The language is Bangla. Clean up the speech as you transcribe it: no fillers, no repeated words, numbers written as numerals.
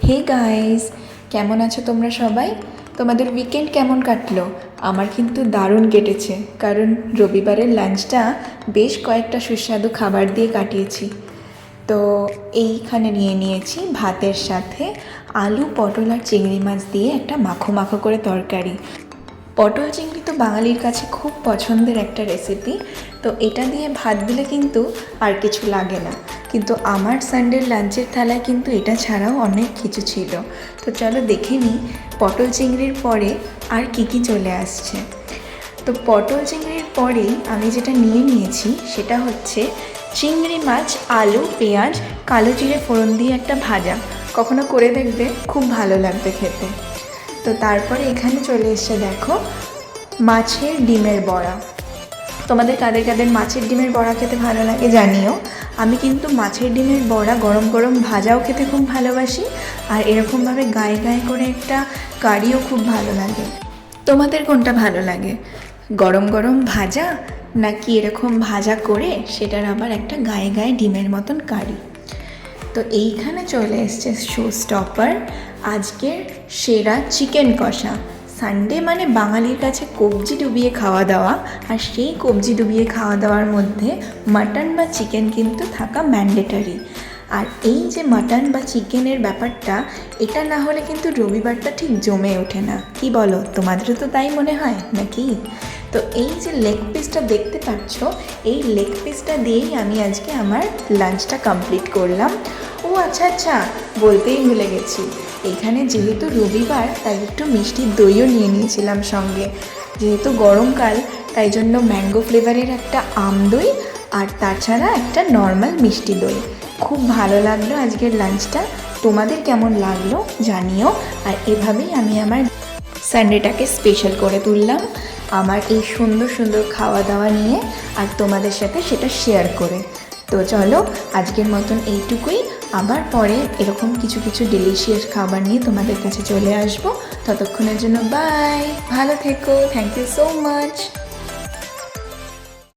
হে গাইস, কেমন আছো তোমরা সবাই? তোমাদের উইকেন্ড কেমন কাটলো? আমার কিন্তু দারুণ কেটেছে, কারণ রবিবারের লাঞ্চটা বেশ কয়েকটা সুস্বাদু খাবার দিয়ে কাটিয়েছি। তো এইখানে নিয়ে নিয়েছি ভাতের সাথে আলু, পটল আর চিংড়ি মাছ দিয়ে একটা মাখো মাখো করে তরকারি। পটল চিংড়ি তো বাঙালির কাছে খুব পছন্দের একটা রেসিপি। তো এটা দিয়ে ভাত দিলে কিন্তু আর কিছু লাগে না, কিন্তু আমার সানডের লাঞ্চের থালায় কিন্তু এটা ছাড়াও অনেক কিছু ছিল। তো চলো দেখে নিই পটল চিংড়ির পরে আর কি চলে আসছে। তো পটল চিংড়ির পরেই আমি যেটা নিয়ে নিয়েছি সেটা হচ্ছে চিংড়ি মাছ, আলু, পেঁয়াজ, কালো জিরে ফোড়ন দিয়ে একটা ভাজা। কখনো করে দেখবে, খুব ভালো লাগবে খেতে। তো তারপরে এখানে চলে এসছে দেখো মাছের ডিমের বড়া। তোমাদের কাদের কাদের মাছের ডিমের বড়া খেতে ভালো লাগে জানিও। আমি কিন্তু মাছের ডিমের বড়া গরম গরম ভাজাও খেতে খুব ভালোবাসি, আর এরকমভাবে গায়ে গায়ে করে একটা কারিও খুব ভালো লাগে। তোমাদের কোনটা ভালো লাগে, গরম গরম ভাজা নাকি এরকম ভাজা করে সেটার আবার একটা গায়ে গায়ে ডিমের মতন কারি? তো এইখানে চলে এসছে শো স্টপার, আজকের সেরা চিকেন কষা। সানডে মানে বাঙালির কাছে কবজি ডুবিয়ে খাওয়া দাওয়া, আর সেই কবজি ডুবিয়ে খাওয়া দাওয়ার মধ্যে মাটন বা চিকেন কিন্তু থাকা ম্যান্ডেটারি। আর এই যে মাটন বা চিকেনের ব্যাপারটা, এটা না হলে কিন্তু রবিবারটা ঠিক জমে ওঠে না। কি বলো, তোমাদেরও তো তাই মনে হয় নাকি? তো এই যে লেগ পিসটা দেখতে পাচ্ছ, এই লেগ পিসটা দিয়েই আমি আজকে আমার লাঞ্চটা কমপ্লিট করলাম। ও আচ্ছা, বলতেই ভুলে গেছি, এখানে যেহেতু রবিবার তাই একটু মিষ্টি দইও নিয়ে নিয়েছিলাম সঙ্গে। যেহেতু গরমকাল তাই জন্য ম্যাঙ্গো ফ্লেভারের একটা আম দই, আর তাছাড়া একটা নর্মাল মিষ্টি দই। খুব ভালো লাগলো আজকের লাঞ্চটা। তোমাদের কেমন লাগলো জানিও। আর এভাবেই আমি আমার সানডেটাকে স্পেশাল করে তুললাম, আমার এই সুন্দর সুন্দর খাওয়া দাওয়া নিয়ে, আর তোমাদের সাথে সেটা শেয়ার করে। তো চলো আজকের মতন এইটুকুই। আবার পরে এরকম কিছু কিছু ডেলিশিয়াস খাবার নিয়ে তোমাদের কাছে চলে আসবো। ততক্ষণের জন্য বাই, ভালো থেকো, থ্যাংক ইউ সো মাচ।